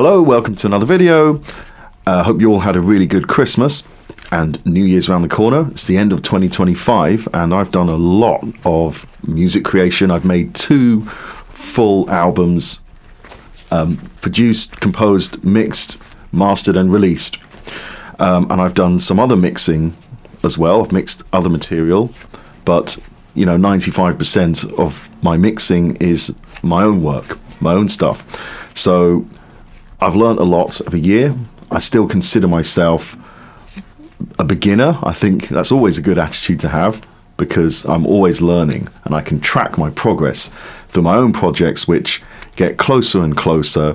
Hello, welcome to another video. Hope you all had a really good Christmas and New Year's around the corner. It's the end of 2025 and I've done a lot of music creation. I've made 2 full albums, produced, composed, mixed, mastered and released. And I've done some other mixing as well. I've mixed other material, but 95% of my mixing is my own work, my own stuff. So I've learned a lot of a year. I still consider myself a beginner. I think that's always a good attitude to have because I'm always learning and I can track my progress through my own projects, which get closer and closer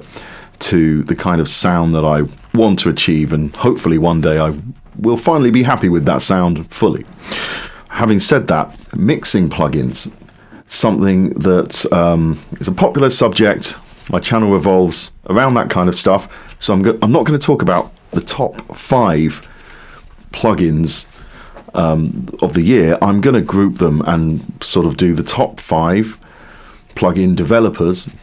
to the kind of sound that I want to achieve. And hopefully one day I will finally be happy with that sound fully. Having said that, mixing plugins, something that is a popular subject. My channel revolves around that kind of stuff, so I'm not going to talk about the top 5 plugins of the year. I'm going to group them and sort of do the top 5 plugin developers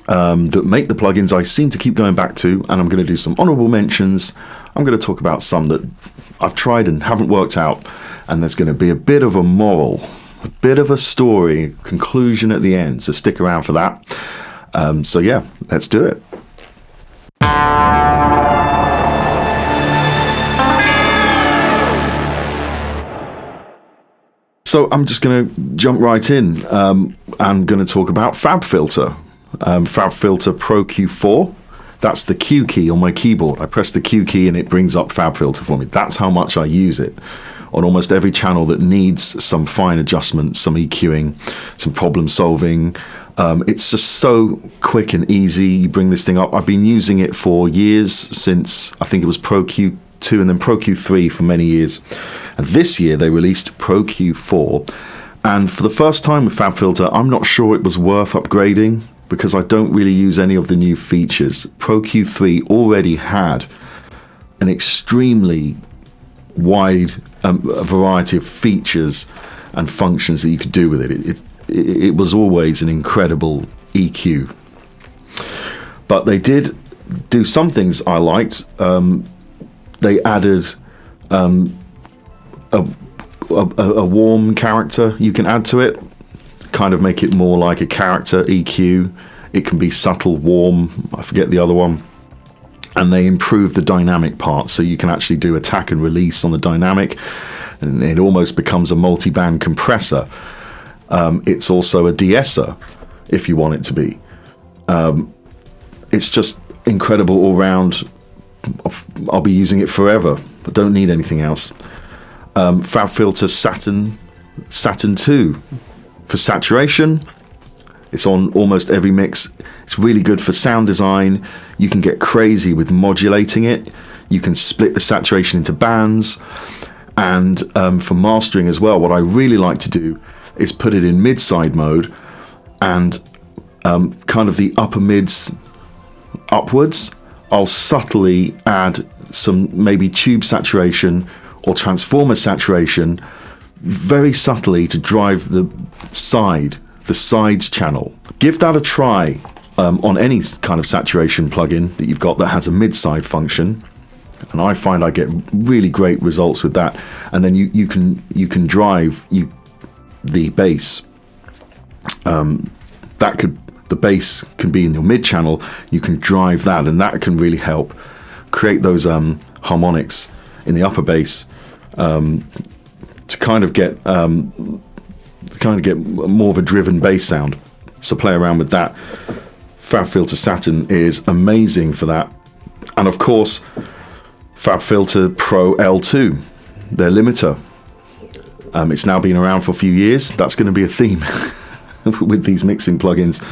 that make the plugins I seem to keep going back to, and I'm going to do some honorable mentions. I'm going to talk about some that I've tried and haven't worked out, and there's going to be a bit of a moral, a bit of a story, conclusion at the end, so stick around for that. So yeah, let's do it. So I'm just going to jump right in. I'm going to talk about FabFilter. FabFilter Pro Q4. That's the Q key on my keyboard. I press the Q key and it brings up FabFilter for me. That's how much I use it on almost every channel that needs some fine adjustment, some EQing, some problem solving. It's just so quick and easy. You bring this thing up. I've been using it for years, since I think it was Pro Q2 and then Pro Q3 for many years. And this year they released Pro Q4. And for the first time with FabFilter, I'm not sure it was worth upgrading because I don't really use any of the new features. Pro Q3 already had an extremely wide variety of features and functions that you could do with it. It was always an incredible EQ. But they did do some things I liked. They added a warm character you can add to it, kind of make it more like a character EQ. It can be subtle, warm, I forget the other one. And they improved the dynamic part, so you can actually do attack and release on the dynamic, and it almost becomes a multi-band compressor. It's also a de-esser if you want it to be. It's just incredible all round. I'll be using it forever, but don't need anything else. FabFilter Saturn 2 for saturation. It's on almost every mix. It's really good for sound design. You can get crazy with modulating it. You can split the saturation into bands. And for mastering as well, what I really like to do is put it in mid-side mode and kind of the upper mids upwards. I'll subtly add some maybe tube saturation or transformer saturation very subtly to drive the sides channel. Give that a try on any kind of saturation plugin that you've got that has a mid-side function. And I find I get really great results with that. And then you can drive the bass. The bass can be in your mid channel. You can drive that, and that can really help create those harmonics in the upper bass to kind of get more of a driven bass sound. So play around with that. FabFilter Saturn is amazing for that. And of course, FabFilter Pro L2, their limiter. It's now been around for a few years. That's going to be a theme with these mixing plugins.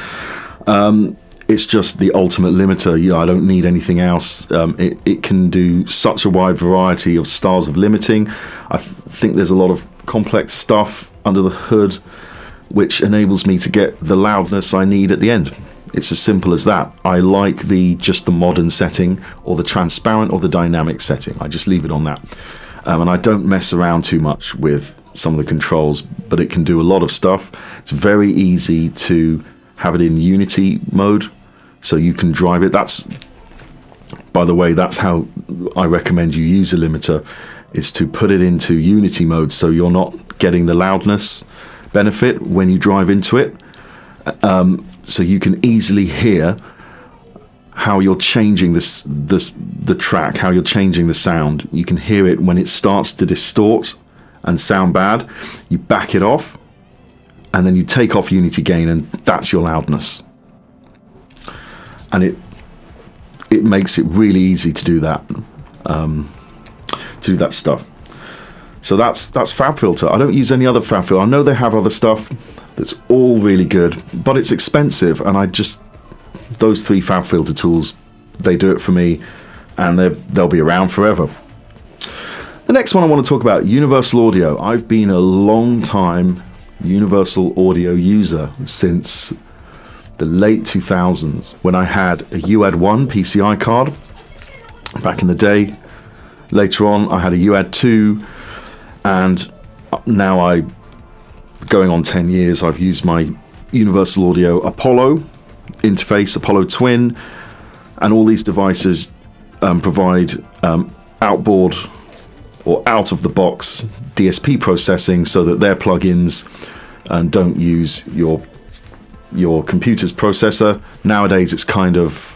It's just the ultimate limiter. I don't need anything else. It can do such a wide variety of styles of limiting. I think there's a lot of complex stuff under the hood which enables me to get the loudness I need at the end. It's as simple as that. I like just the modern setting or the transparent or the dynamic setting. I just leave it on that. And I don't mess around too much with some of the controls, but it can do a lot of stuff. It's very easy to have it in Unity mode, so you can drive it. That's by the way, that's how I recommend you use a limiter, is to put it into unity mode so you're not getting the loudness benefit when you drive into it. So you can easily hear how you're changing the track, how you're changing the sound. You can hear it when it starts to distort and sound bad. You back it off, and then you take off unity gain, and that's your loudness. And it makes it really easy to do that, stuff. So that's FabFilter. I don't use any other FabFilter. I know they have other stuff that's all really good, but it's expensive, and those 3 FabFilter tools, they do it for me, and they'll be around forever. The next one I want to talk about, Universal Audio. I've been a long time Universal Audio user since the late 2000s, when I had a UAD1 PCI card back in the day. Later on, I had a UAD2, and now going on 10 years, I've used my Universal Audio Apollo interface, Apollo Twin, and all these devices provide outboard or out of the box DSP processing, so that their plugins don't use your computer's processor. Nowadays it's kind of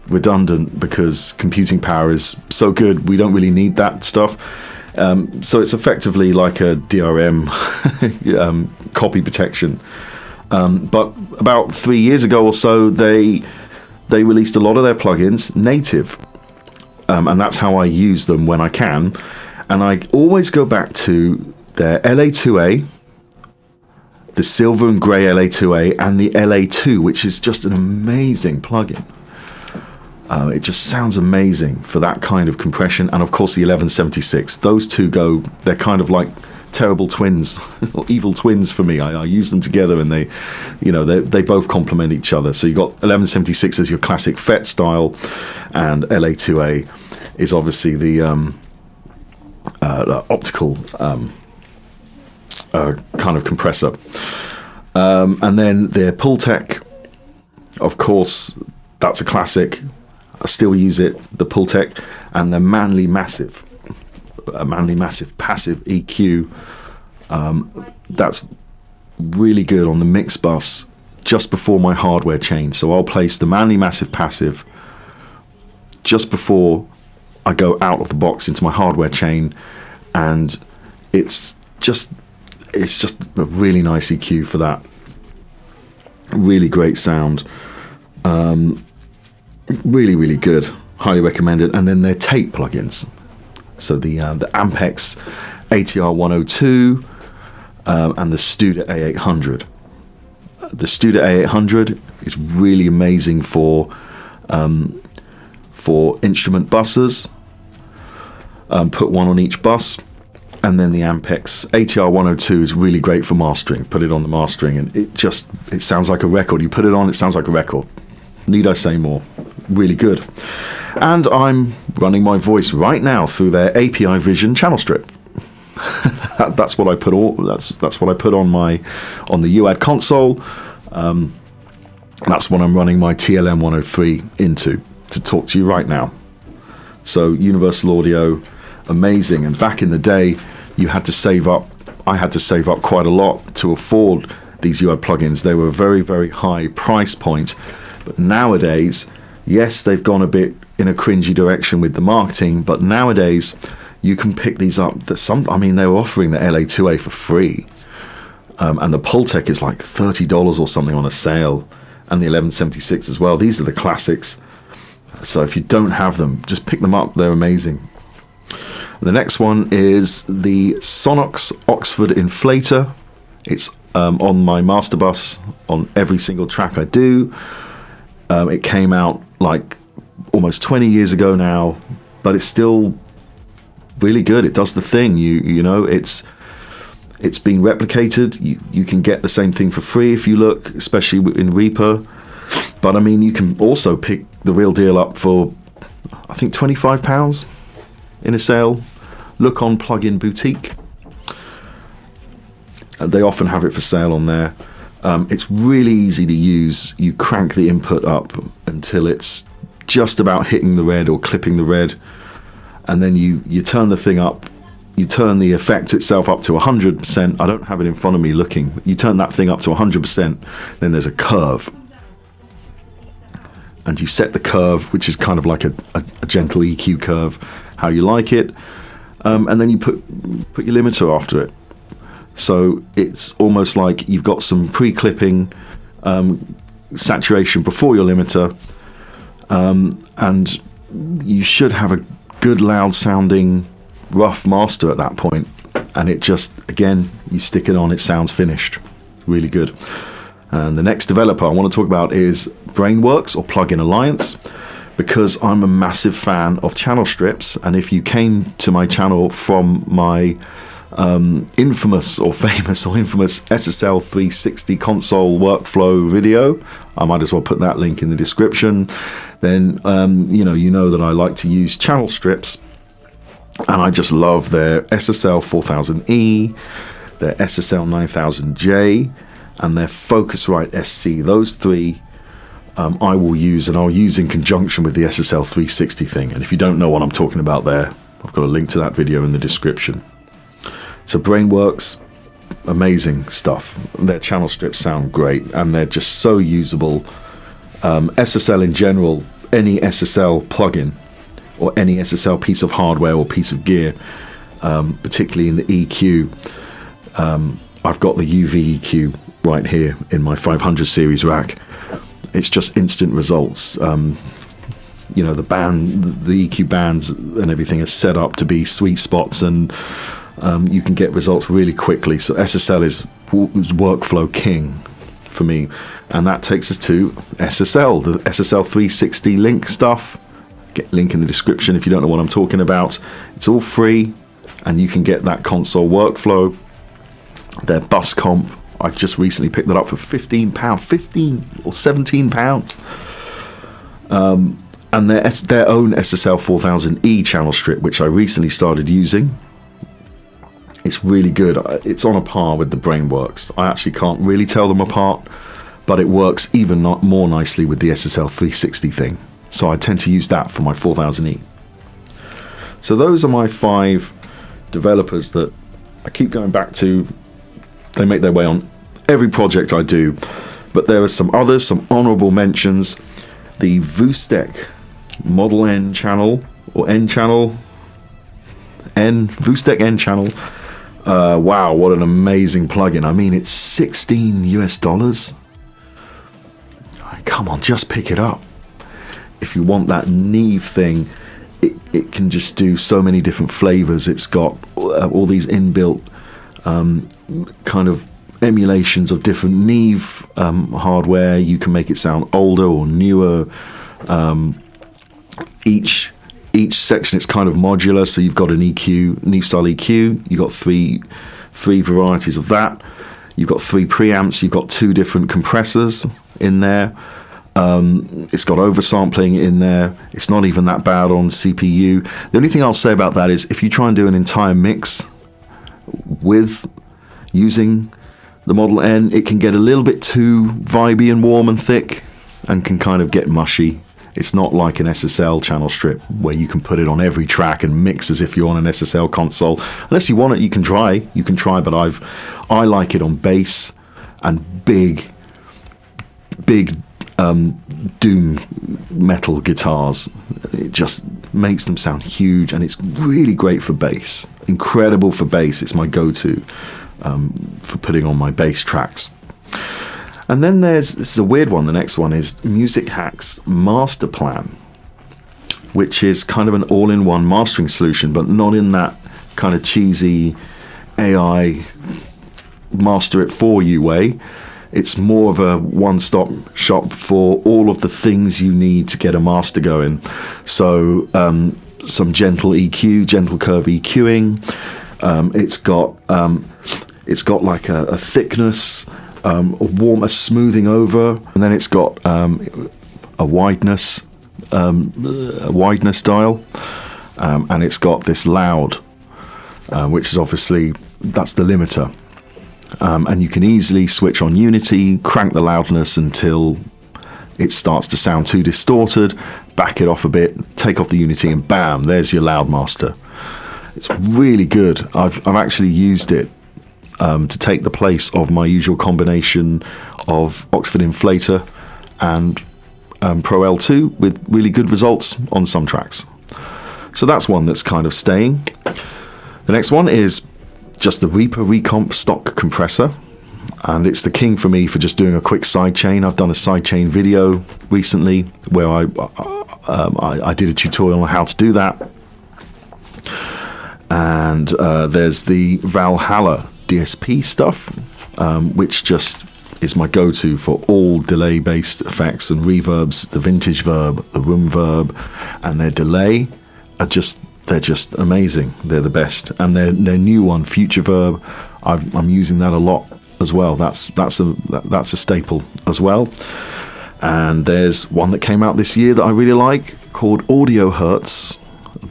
redundant because computing power is so good, we don't really need that stuff. So it's effectively like a DRM copy protection. But about 3 years ago or so, they released a lot of their plugins native, and that's how I use them when I can. And I always go back to their LA2A, the silver and grey LA2A, and the LA2, which is just an amazing plugin. It just sounds amazing for that kind of compression. And of course the 1176. Those two they're kind of like terrible twins or evil twins for me. I use them together, and they both complement each other. So you got 1176 as your classic FET style, and LA2A is obviously the optical kind of compressor. And then the Pultec, of course, that's a classic. I still use it, the Pultec, and the Manly Massive passive EQ. That's really good on the mix bus just before my hardware change. So I'll place the Manly Massive passive just before I go out of the box into my hardware chain, and it's just a really nice EQ for that. Really great sound. Really, really good. Highly recommended. And then their tape plugins. So the Ampex ATR 102 and the Studer A800. The Studer A800 is really amazing for instrument buses. Put one on each bus. And then the Ampex ATR 102 is really great for mastering. Put it on the mastering, and it sounds like a record. You put it on, it sounds like a record. Need I say more? Really good. And I'm running my voice right now through their API Vision channel strip. That's what I put that's what I put on the UAD console. That's what I'm running my TLM 103 into to talk to you right now. So Universal Audio, amazing. And back in the day, you had to save up. I had to save up quite a lot to afford these UAD plugins. They were a very, very high price point. But nowadays, yes, they've gone a bit in a cringy direction with the marketing, but nowadays you can pick these up. They were offering the LA2A for free, and the Pultec is like $30 or something on a sale, and the 1176 as well. These are the classics. So if you don't have them, just pick them up. They're amazing. The next one is the Sonox Oxford Inflator. It's on my master bus on every single track I do. It came out like almost 20 years ago now, but it's still really good. It does the thing. It's been replicated. You can get the same thing for free if you look, especially in Reaper. But I mean, you can also pick the real deal up for, I think, £25 in a sale. Look on Plugin Boutique. They often have it for sale on there. It's really easy to use. You crank the input up until it's just about hitting the red or clipping the red, and then you turn the thing up, you turn the effect itself up to 100%. I don't have it in front of me looking. You turn that thing up to 100%, then there's a curve. And you set the curve, which is kind of like a gentle EQ curve, how you like it. And then you put your limiter after it. So it's almost like you've got some pre-clipping saturation before your limiter. And you should have a good loud sounding rough master at that point. And it just, again, you stick it on, it sounds finished. Really good. And the next developer I want to talk about is Brainworks or Plugin Alliance, because I'm a massive fan of channel strips. And if you came to my channel from my infamous SSL 360 console workflow video, I might as well put that link in the description. Then you know that I like to use channel strips, and I just love their SSL 4000E, their SSL 9000J, and their Focusrite SC. Those three I will use, and I'll use in conjunction with the SSL 360 thing. And if you don't know what I'm talking about there, I've got a link to that video in the description. So Brainworks, amazing stuff. Their channel strips sound great, and they're just so usable. SSL in general, any SSL plugin or any SSL piece of hardware or piece of gear, particularly in the EQ. I've got the UV EQ right here in my 500 series rack. It's just instant results. The EQ bands and everything is set up to be sweet spots, and you can get results really quickly. So SSL is workflow king for me, and that takes us to SSL, the SSL 360 link stuff. Get link in the description if you don't know what I'm talking about. It's all free, and you can get that console workflow. Their bus comp, I just recently picked that up for £15, 15 or £17. And their own SSL 4000E channel strip, which I recently started using. It's really good. It's on a par with the Brainworks. I actually can't really tell them apart, but it works even more nicely with the SSL 360 thing. So I tend to use that for my 4000E. So those are my 5 developers that I keep going back to. They make their way on every project I do, but there are some others, some honorable mentions. The Vustek Model N channel, or N channel, Vustek N channel. Wow, what an amazing plugin. I mean, it's $16 US. Come on, just pick it up. If you want that Neve thing, it can just do so many different flavors. It's got all these inbuilt kind of emulations of different Neve hardware. You can make it sound older or newer. Each section is kind of modular, so you've got an EQ, Neve style EQ. You've got three varieties of that. You've got 3 preamps. You've got 2 different compressors in there. It's got oversampling in there. It's not even that bad on CPU. The only thing I'll say about that is if you try and do an entire mix with using the Model N, it can get a little bit too vibey and warm and thick, and can kind of get mushy. It's not like an SSL channel strip where you can put it on every track and mix as if you're on an SSL console. Unless you want it, you can try, but I like it on bass and big doom metal guitars. It just makes them sound huge, and it's really great for bass. Incredible for bass. It's my go-to for putting on my bass tracks. And then this is a weird one. The next one is Music Hack's Master Plan, which is kind of an all-in-one mastering solution, but not in that kind of cheesy AI master it for you way. It's more of a one-stop shop for all of the things you need to get a master going. So some gentle EQ, gentle curve EQing. It's got like a thickness, a smoothing over, and then it's got a wideness dial, and it's got this loud, which is obviously that's the limiter. And you can easily switch on unity, crank the loudness until it starts to sound too distorted, back it off a bit, take off the Unity, and bam, there's your Loudmaster. It's really good. I've actually used it to take the place of my usual combination of Oxford Inflator and Pro L2 with really good results on some tracks. So that's one that's kind of staying. The next one is just the Reaper Recomp stock compressor, and it's the king for me for just doing a quick sidechain. I've done a sidechain video recently where I did a tutorial on how to do that. And there's the Valhalla DSP stuff, which just is my go-to for all delay-based effects and reverbs. The Vintage Verb, the Room Verb, and their delay they're just amazing. They're the best. And their new one, Future Verb, I'm using that a lot as well. That's a staple as well. And there's one that came out this year that I really like called Audio Hertz,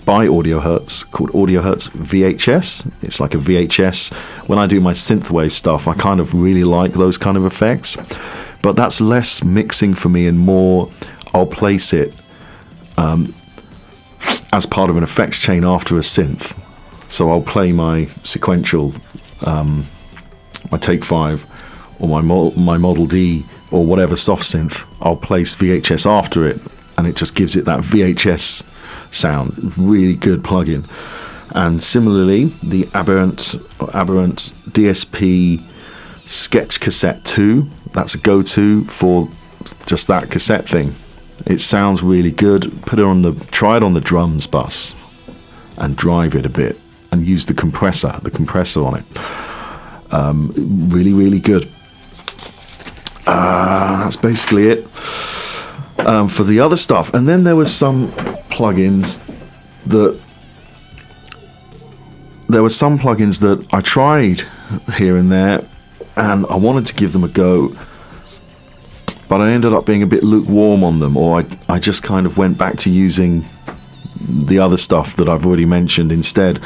by Audio Hertz, called Audio Hertz VHS. It's like a VHS. When I do my synthwave stuff, I kind of really like those kind of effects, but that's less mixing for me and more I'll place it as part of an effects chain after a synth. So I'll play my sequential, my Take 5 or my Model D or whatever soft synth. I'll place VHS after it, and it just gives it that VHS sound. Really good plugin. And similarly, the Aberrant DSP Sketch Cassette 2, that's a go-to for just that cassette thing. It sounds really good. Try it on the drums bus and drive it a bit and use the compressor on it. Really, really good. That's basically it for the other stuff. And then there was some plugins that I tried here and there, and I wanted to give them a go, but I ended up being a bit lukewarm on them, or I just kind of went back to using the other stuff that I've already mentioned instead.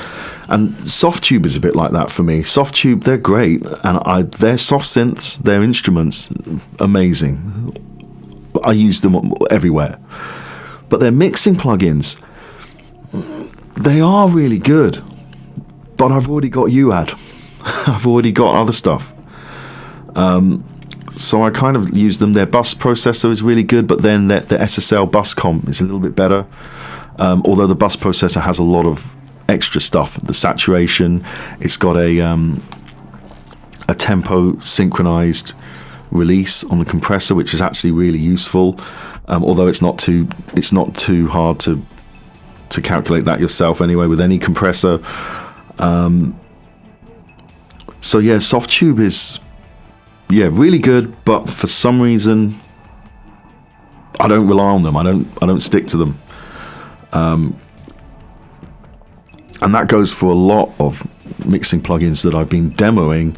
And Softtube is a bit like that for me. Softtube, they're great, and their soft synths, their instruments, amazing. I use them everywhere. But their mixing plugins, they are really good. But I've already got UAD. I've already got other stuff. So I kind of use them. Their bus processor is really good, but then the SSL bus comp is a little bit better. Although the bus processor has a lot of extra stuff. The saturation, it's got a tempo synchronized release on the compressor, which is actually really useful. Although it's not too hard to calculate that yourself anyway with any compressor. So yeah, Softtube is really good, but for some reason I don't rely on them. I don't stick to them. And that goes for a lot of mixing plugins that I've been demoing,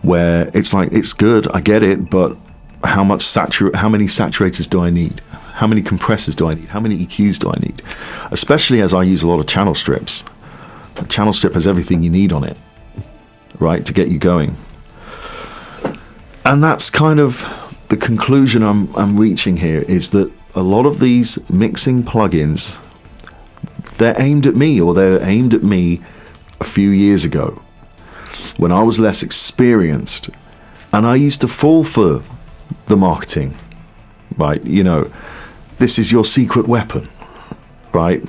where it's like, it's good, I get it, but how many saturators do I need? How many compressors do I need? How many EQs do I need? Especially as I use a lot of channel strips. A channel strip has everything you need on it, right, to get you going. And that's kind of the conclusion I'm reaching here, is that a lot of these mixing plugins, they're aimed at me a few years ago when I was less experienced, and I used to fall for the marketing, right? You know, this is your secret weapon, right?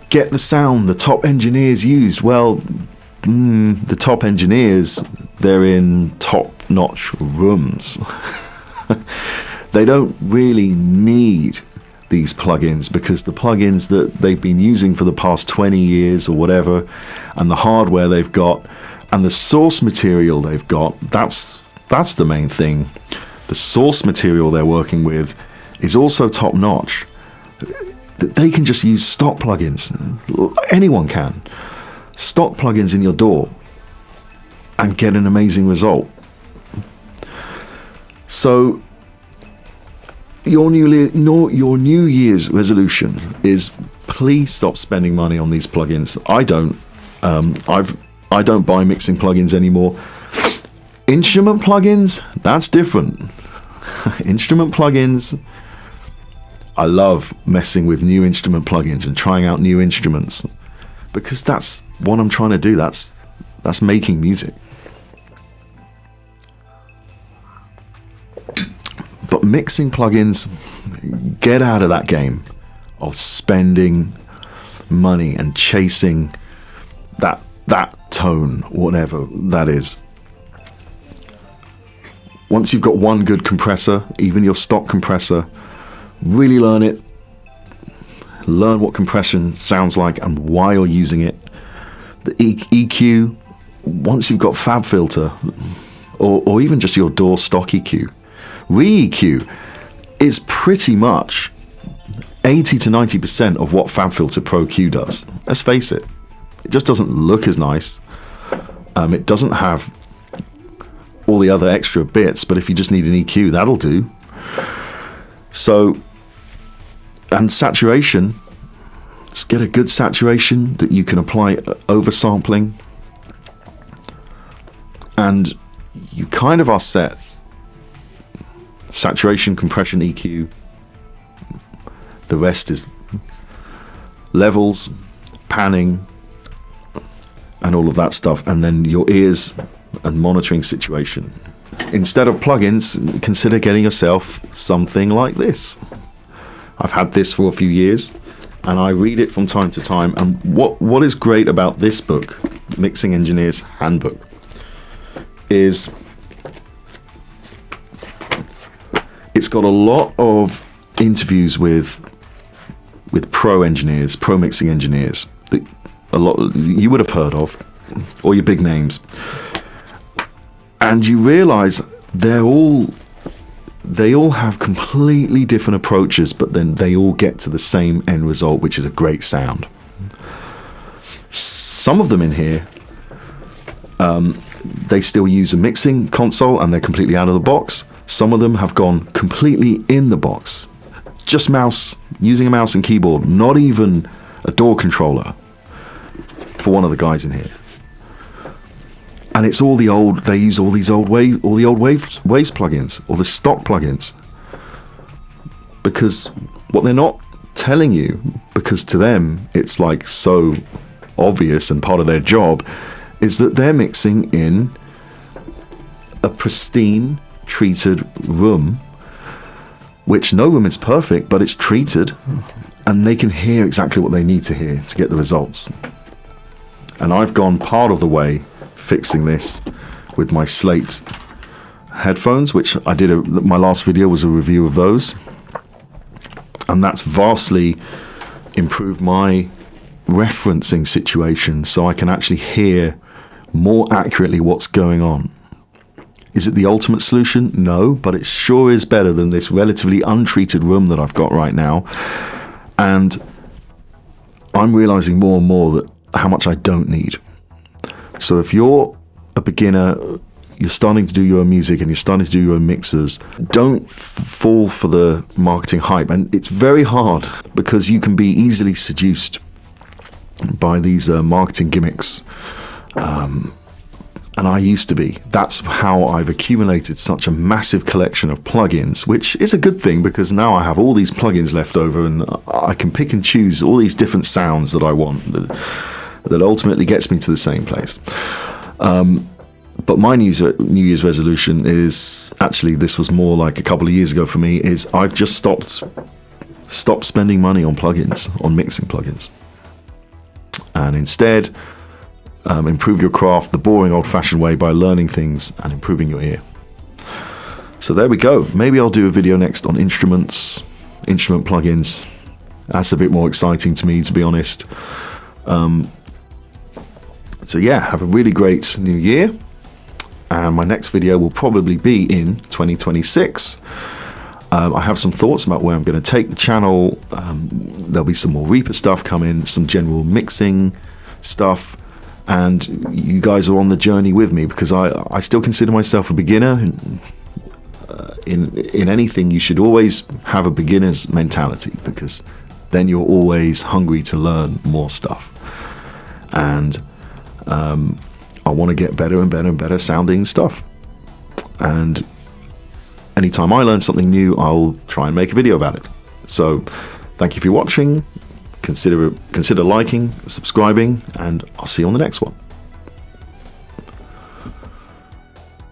Get the sound the top engineers used. Well, the top engineers, they're in top-notch rooms. They don't really need these plugins, because the plugins that they've been using for the past 20 years or whatever, and the hardware they've got, and the source material they've got, that's the main thing. The source material they're working with is also top-notch. They can just use stock plugins. Anyone can. Stock plugins in your DAW and get an amazing result. So your New Year's resolution is, please stop spending money on these plugins. I don't. I don't buy mixing plugins anymore. Instrument plugins, that's different. Instrument plugins. I love messing with new instrument plugins and trying out new instruments, because that's what I'm trying to do. That's making music. But mixing plugins, get out of that game of spending money and chasing that tone, whatever that is. Once you've got one good compressor, even your stock compressor, really learn it. Learn what compression sounds like and why you're using it. The EQ, once you've got Fab Filter, or even just your DAW stock EQ, Re-EQ is pretty much 80 to 90% of what Fab Filter Pro Q does. Let's face it. It just doesn't look as nice. It doesn't have all the other extra bits, but if you just need an EQ, that'll do. So, and saturation, let's get a good saturation that you can apply oversampling, and you kind of are set. Saturation, compression, EQ. The rest is levels, panning, and all of that stuff, and then your ears and monitoring situation. Instead of plugins, consider getting yourself something like this. I've had this for a few years, and I read it from time to time. And what is great about this book, Mixing Engineer's Handbook, is it's got a lot of interviews with pro engineers, pro mixing engineers, that a lot you would have heard of, or your big names, and you realize they all have completely different approaches, but then they all get to the same end result, which is a great sound. Some of them in here, they still use a mixing console and they're completely out of the box. Some of them have gone completely in the box. Just using a mouse and keyboard, not even a DAW controller, for one of the guys in here. And it's all the old, they use all the old waves plugins, or the stock plugins. Because what they're not telling you, because to them it's like so obvious and part of their job, is that they're mixing in a pristine, treated room, which no room is perfect, but it's treated, and they can hear exactly what they need to hear to get the results. And I've gone part of the way fixing this with my Slate headphones, which I did my last video was a review of those, and that's vastly improved my referencing situation, so I can actually hear more accurately what's going on. Is it the ultimate solution? No, but it sure is better than this relatively untreated room that I've got right now. And I'm realizing more and more that how much I don't need. So if you're a beginner, you're starting to do your own music and you're starting to do your own mixers, don't fall for the marketing hype. And it's very hard because you can be easily seduced by these marketing gimmicks. And I used to be. That's how I've accumulated such a massive collection of plugins, which is a good thing because now I have all these plugins left over and I can pick and choose all these different sounds that I want that ultimately gets me to the same place. But my New Year's resolution is, actually this was more like a couple of years ago for me, is I've just stopped spending money on plugins, on mixing plugins. And instead, improve your craft the boring old-fashioned way by learning things and improving your ear. So there we go. Maybe I'll do a video next on instrument plugins. That's a bit more exciting to me, to be honest. So yeah, have a really great new year. And my next video will probably be in 2026. I have some thoughts about where I'm going to take the channel. There'll be some more Reaper stuff coming, some general mixing stuff. And you guys are on the journey with me, because I still consider myself a beginner. In anything, you should always have a beginner's mentality, because then you're always hungry to learn more stuff. And I want to get better and better and better sounding stuff. And anytime I learn something new, I'll try and make a video about it. So thank you for watching. Consider liking, subscribing, and I'll see you on the next one.